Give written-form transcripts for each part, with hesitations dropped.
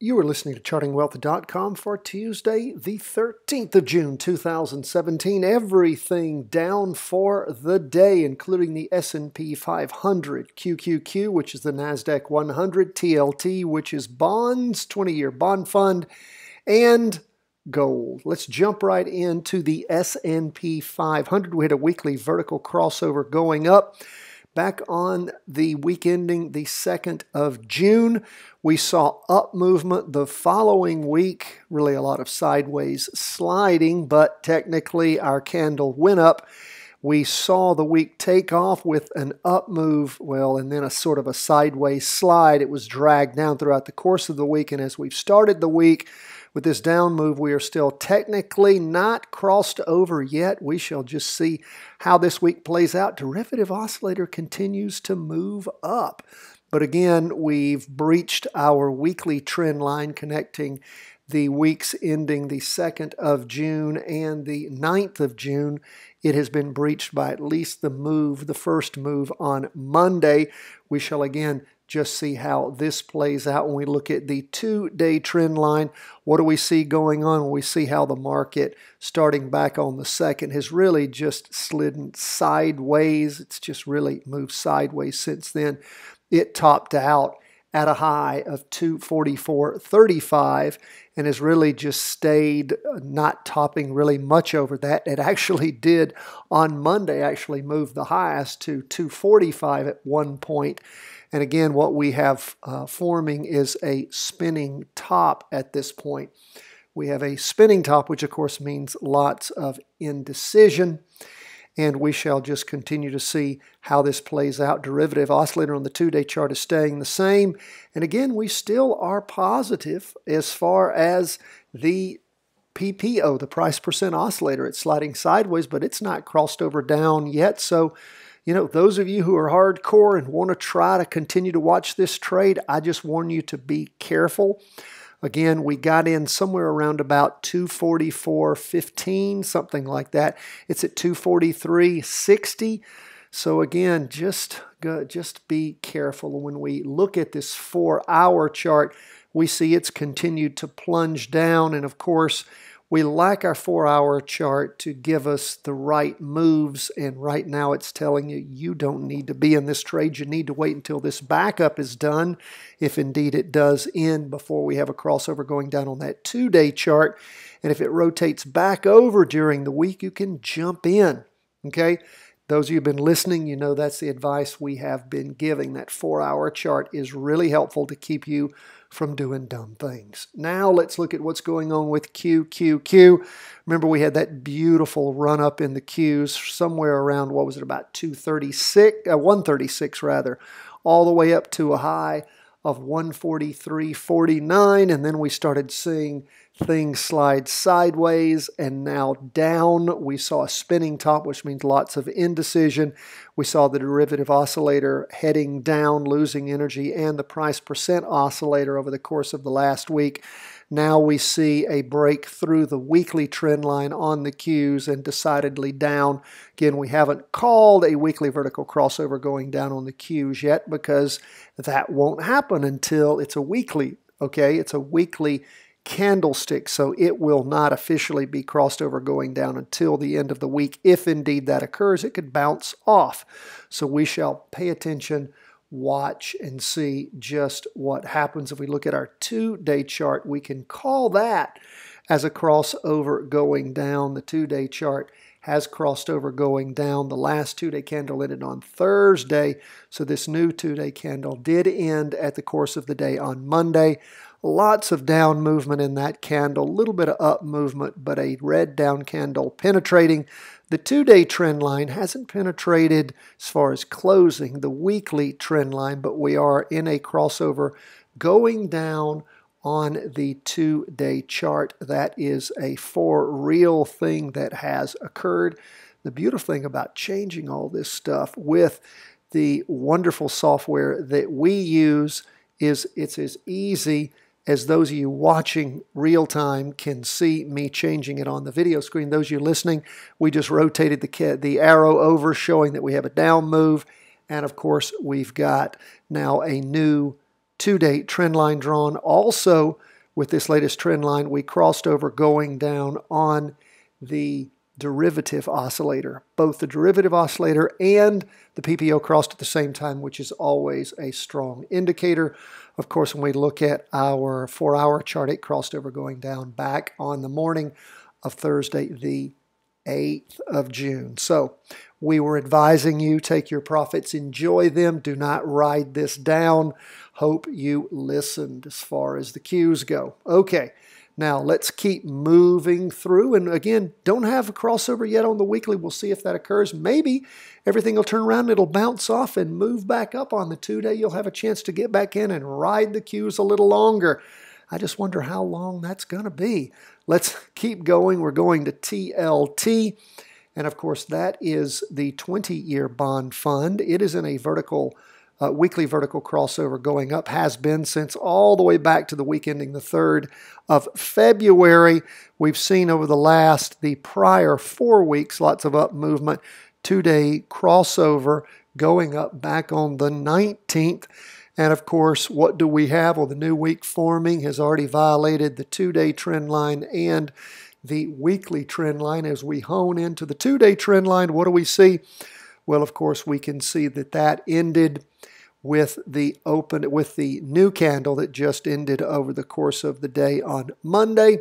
You are listening to ChartingWealth.com for Tuesday, the 13th of June, 2017. Everything down for the day, including the S&P 500, QQQ, which is the NASDAQ 100, TLT, which is bonds, 20-year bond fund, and gold. Let's jump right into the S&P 500. We had a weekly vertical crossover going up. Back on the week ending the 2nd of June, we saw up movement the following week, really a lot of sideways sliding, but technically our candle went up. We saw the week take off with an up move, and then a sort of a sideways slide. It was dragged down throughout the course of the week, and as we've started the week with this down move, we are still technically not crossed over yet. We shall just see how this week plays out. Derivative oscillator continues to move up. But again, we've breached our weekly trend line connecting the weeks ending the 2nd of June and the 9th of June. It has been breached by at least the first move on Monday. We shall again just see how this plays out when we look at the 2-day trend line. What do we see going on when we see how the market, starting back on the 2nd, has really just slid sideways? It's just really moved sideways since then. It topped out at a high of 244.35 and has really just stayed not topping really much over that. It actually did on Monday actually move the highest to 245 at one point. And again, what we have forming is a spinning top at this point. We have a spinning top, which of course means lots of indecision. And we shall just continue to see how this plays out. Derivative oscillator on the 2-day chart is staying the same. And again, we still are positive as far as the PPO, the price percent oscillator. It's sliding sideways, but it's not crossed over down yet. So, those of you who are hardcore and want to try to continue to watch this trade, I just warn you to be careful. Again, we got in somewhere around about 244.15, something like that. It's at 243.60. So again, just be careful. When we look at this 4-hour chart, we see it's continued to plunge down. And of course, we like our 4-hour chart to give us the right moves, and right now it's telling you you don't need to be in this trade. You need to wait until this backup is done, if indeed it does end, before we have a crossover going down on that 2-day chart. And if it rotates back over during the week, you can jump in, okay? Those of you who have been listening, you know that's the advice we have been giving. That 4-hour chart is really helpful to keep you from doing dumb things. Now let's look at what's going on with QQQ. Remember, we had that beautiful run up in the Qs somewhere around, what was it, about 136 rather, all the way up to a high of 143.49, and then we started seeing things slide sideways and now down. We saw a spinning top, which means lots of indecision. We saw the derivative oscillator heading down, losing energy, and the price percent oscillator over the course of the last week. Now we see a break through the weekly trend line on the Qs and decidedly down. Again, we haven't called a weekly vertical crossover going down on the Qs yet, because that won't happen until it's a weekly, okay? It's a weekly candlestick, so it will not officially be crossed over going down until the end of the week. If indeed that occurs, it could bounce off. So we shall pay attention, watch, and see just what happens. If we look at our 2-day chart, we can call that as a crossover going down. The 2-day chart has crossed over going down. The last 2-day candle ended on Thursday, so this new 2-day candle did end at the course of the day on Monday. Lots of down movement in that candle, a little bit of up movement, but a red down candle penetrating. The 2-day trend line hasn't penetrated as far as closing the weekly trend line, but we are in a crossover going down on the 2-day chart. That is a for real thing that has occurred. The beautiful thing about changing all this stuff with the wonderful software that we use is it's as easy as those of you watching real time can see me changing it on the video screen. Those of you listening, we just rotated the arrow over, showing that we have a down move. And of course, we've got now a new 2-day trend line drawn. Also, with this latest trend line, we crossed over going down on the derivative oscillator. Both the derivative oscillator and the PPO crossed at the same time, which is always a strong indicator. Of course, when we look at our 4-hour chart, it crossed over going down back on the morning of Thursday, the 8th of June. So we were advising you, take your profits, enjoy them, do not ride this down. Hope you listened as far as the cues go. Okay, now let's keep moving through. And again, don't have a crossover yet on the weekly. We'll see if that occurs. Maybe everything will turn around, it'll bounce off and move back up on the 2-day. You'll have a chance to get back in and ride the cues a little longer. I just wonder how long that's going to be. Let's keep going. We're going to TLT. And of course, that is the 20-year bond fund. It is in a weekly vertical crossover going up, has been since all the way back to the week ending the 3rd of February. We've seen over the prior 4 weeks, lots of up movement. 2-day crossover going up back on the 19th. And of course, what do we have? Well, the new week forming has already violated the 2-day trend line and the weekly trend line. As we hone into the 2-day trend line, what do we see? Well, of course, we can see that ended with the new candle that just ended over the course of the day on Monday.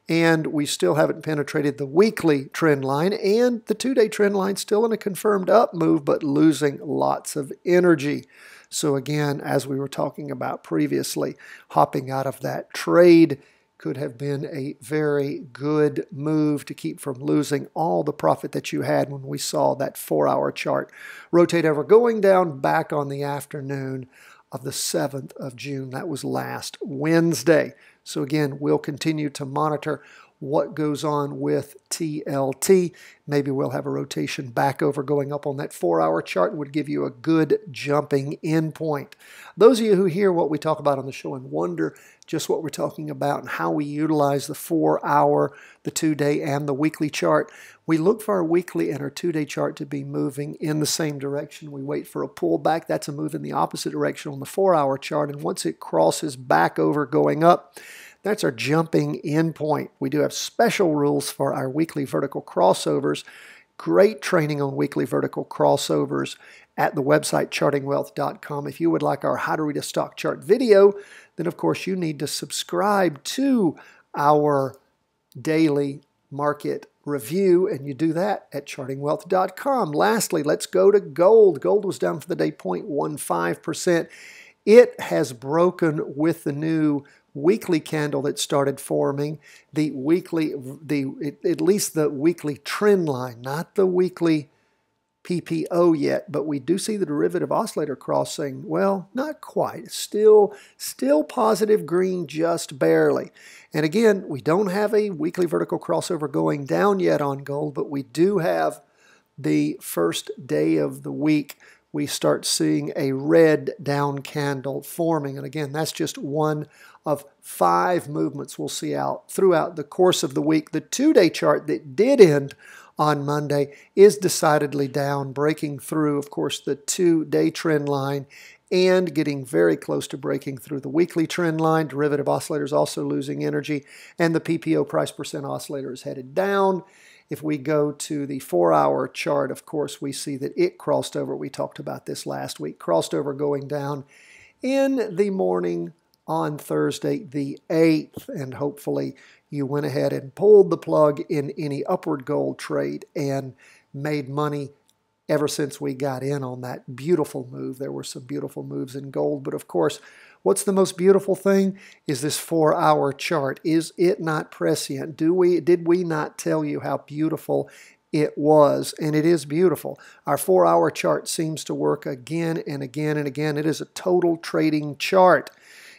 And we still haven't penetrated the weekly trend line, and the 2-day trend line still in a confirmed up move, but losing lots of energy. So again, as we were talking about previously, hopping out of that trade could have been a very good move to keep from losing all the profit that you had when we saw that 4-hour chart rotate over, going down back on the afternoon of the 7th of June. That was last Wednesday. So again, we'll continue to monitor what goes on with TLT. Maybe we'll have a rotation back over going up on that 4-hour chart, would give you a good jumping in point. Those of you who hear what we talk about on the show and wonder just what we're talking about and how we utilize the 4-hour, the 2-day, and the weekly chart, we look for our weekly and our 2-day chart to be moving in the same direction. We wait for a pullback. That's a move in the opposite direction on the 4-hour chart. And once it crosses back over going up, that's our jumping in point. We do have special rules for our weekly vertical crossovers. Great training on weekly vertical crossovers at the website chartingwealth.com. If you would like our How to Read a Stock Chart video, then of course you need to subscribe to our daily market review, and you do that at chartingwealth.com. Lastly, let's go to gold. Gold was down for the day 0.15%. It has broken with the new weekly candle that started forming, at least the weekly trend line, not the weekly PPO yet, but we do see the derivative oscillator crossing. Well, not quite. Still positive green, just barely. And again, we don't have a weekly vertical crossover going down yet on gold, but we do have the first day of the week. We start seeing a red down candle forming. And again, that's just one of 5 movements we'll see out throughout the course of the week. The 2-day chart that did end on Monday is decidedly down, breaking through, of course, the 2-day trend line and getting very close to breaking through the weekly trend line. Derivative oscillators also losing energy, and the PPO price percent oscillator is headed down. If we go to the 4-hour chart, of course, we see that it crossed over. We talked about this last week. Crossed over going down in the morning on Thursday the 8th, and hopefully you went ahead and pulled the plug in any upward gold trade and made money ever since we got in on that beautiful move. There were some beautiful moves in gold, but of course, what's the most beautiful thing is this 4-hour chart. Is it not prescient? Did we not tell you how beautiful it was? And it is beautiful. Our 4-hour chart seems to work again and again and again. It is a total trading chart.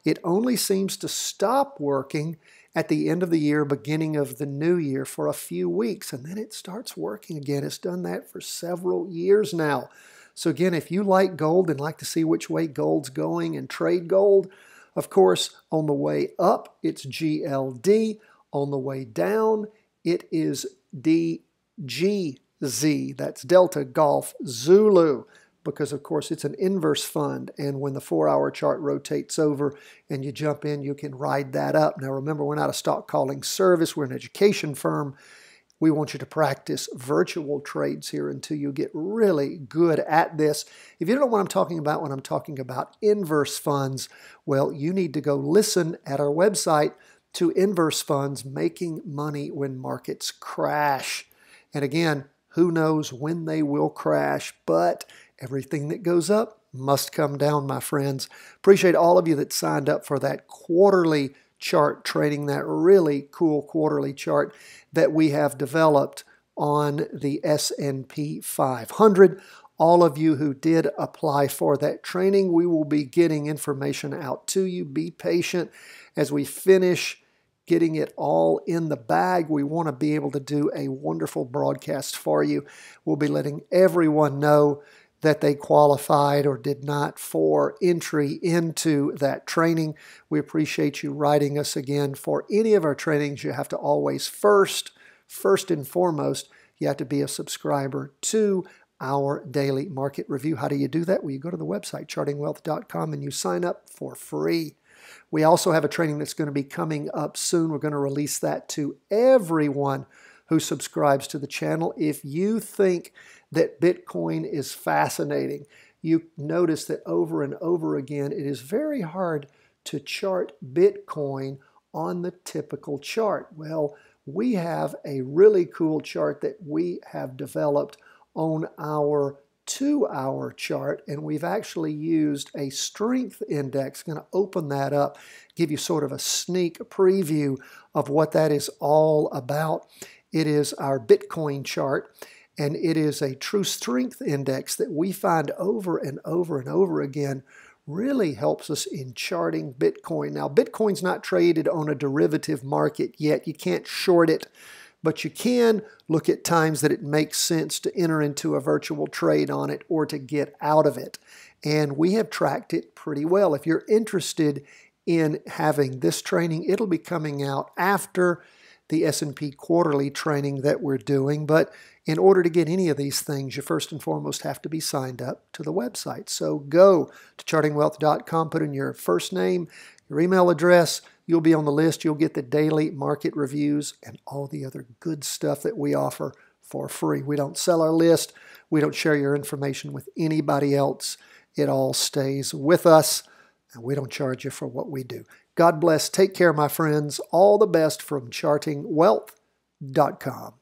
It only seems to stop working at the end of the year, beginning of the new year for a few weeks, and then it starts working again. It's done that for several years now. So again, if you like gold and like to see which way gold's going and trade gold, of course, on the way up, it's GLD. On the way down, it is DGZ. That's Delta Golf Zulu. because, of course, it's an inverse fund. And when the 4-hour chart rotates over and you jump in, you can ride that up. Now, remember, we're not a stock calling service. We're an education firm. We want you to practice virtual trades here until you get really good at this. If you don't know what I'm talking about when I'm talking about inverse funds, well, you need to go listen at our website to Inverse Funds, Making Money When Markets Crash. And again, who knows when they will crash, but everything that goes up must come down, my friends. Appreciate all of you that signed up for that quarterly chart trading, that really cool quarterly chart that we have developed on the S&P 500. All of you who did apply for that training, we will be getting information out to you. Be patient as we finish getting it all in the bag. We want to be able to do a wonderful broadcast for you. We'll be letting everyone know that they qualified or did not for entry into that training. We appreciate you writing us again. For any of our trainings, you have to always first and foremost, you have to be a subscriber to our daily market review. How do you do that? Well, you go to the website, chartingwealth.com, and you sign up for free. We also have a training that's going to be coming up soon. We're going to release that to everyone who subscribes to the channel. If you think that Bitcoin is fascinating, you notice that over and over again, it is very hard to chart Bitcoin on the typical chart. Well, we have a really cool chart that we have developed on our 2-hour chart, and we've actually used a strength index. Going to open that up, give you sort of a sneak preview of what that is all about. It is our Bitcoin chart, and it is a true strength index that we find over and over and over again really helps us in charting Bitcoin. Now, Bitcoin's not traded on a derivative market yet. You can't short it, but you can look at times that it makes sense to enter into a virtual trade on it or to get out of it. And we have tracked it pretty well. If you're interested in having this training, it'll be coming out after the S&P quarterly training that we're doing. But in order to get any of these things, you first and foremost have to be signed up to the website. So go to chartingwealth.com, put in your first name, your email address. You'll be on the list. You'll get the daily market reviews and all the other good stuff that we offer for free. We don't sell our list. We don't share your information with anybody else. It all stays with us, and we don't charge you for what we do. God bless. Take care, my friends. All the best from chartingwealth.com.